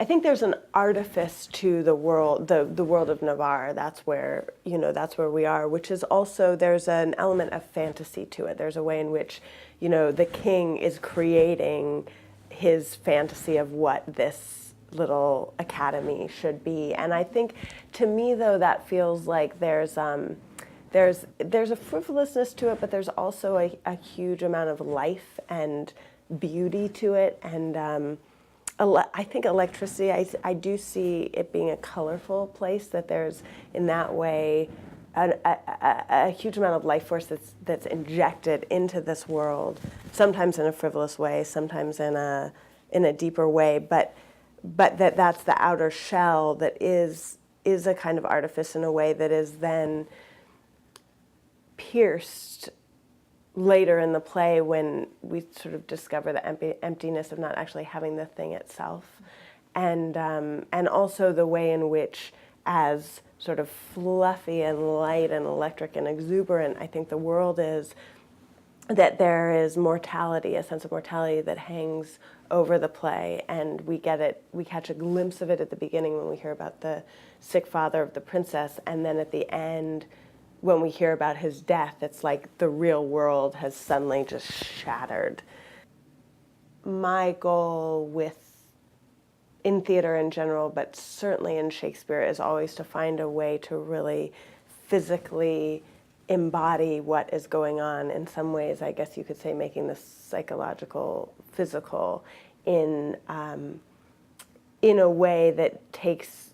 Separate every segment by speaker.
Speaker 1: I think there's an artifice to the world, the world of Navarre. That's where, that's where we are, which is also, there's an element of fantasy to it. There's a way in which, the king is creating his fantasy of what this little academy should be. And I think, to me, though, that feels like there's a frivolousness to it, but there's also a huge amount of life and beauty to it, and I think electricity, I do see it being a colorful place, that there's, in that way, a huge amount of life force that's injected into this world, sometimes in a frivolous way, sometimes in a deeper way, but that's the outer shell that is a kind of artifice in a way that is then pierced later in the play when we sort of discover the emptiness of not actually having the thing itself, and also the way in which, as sort of fluffy and light and electric and exuberant, I think the world is, that there is mortality, a sense of mortality that hangs over the play, and we catch a glimpse of it at the beginning when we hear about the sick father of the princess, and then at the end, when we hear about his death, it's like the real world has suddenly just shattered. My goal in theater in general, but certainly in Shakespeare, is always to find a way to really physically embody what is going on. In some ways, I guess you could say, making the psychological physical in a way that takes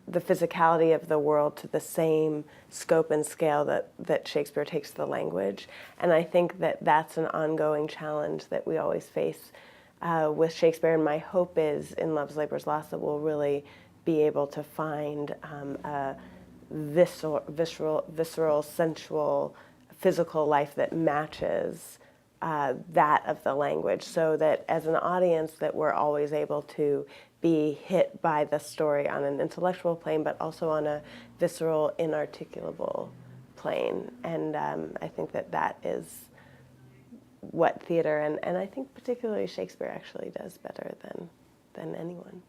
Speaker 1: the physicality of the world to the same scope and scale that Shakespeare takes the language. And I think that that's an ongoing challenge that we always face with Shakespeare. And my hope is, in Love's Labour's Lost, that we'll really be able to find a visceral, sensual, physical life that matches that of the language, so that as an audience that we're always able to be hit by the story on an intellectual plane, but also on a visceral, inarticulable plane. And I think that is what theater, and I think particularly Shakespeare, actually does better than anyone.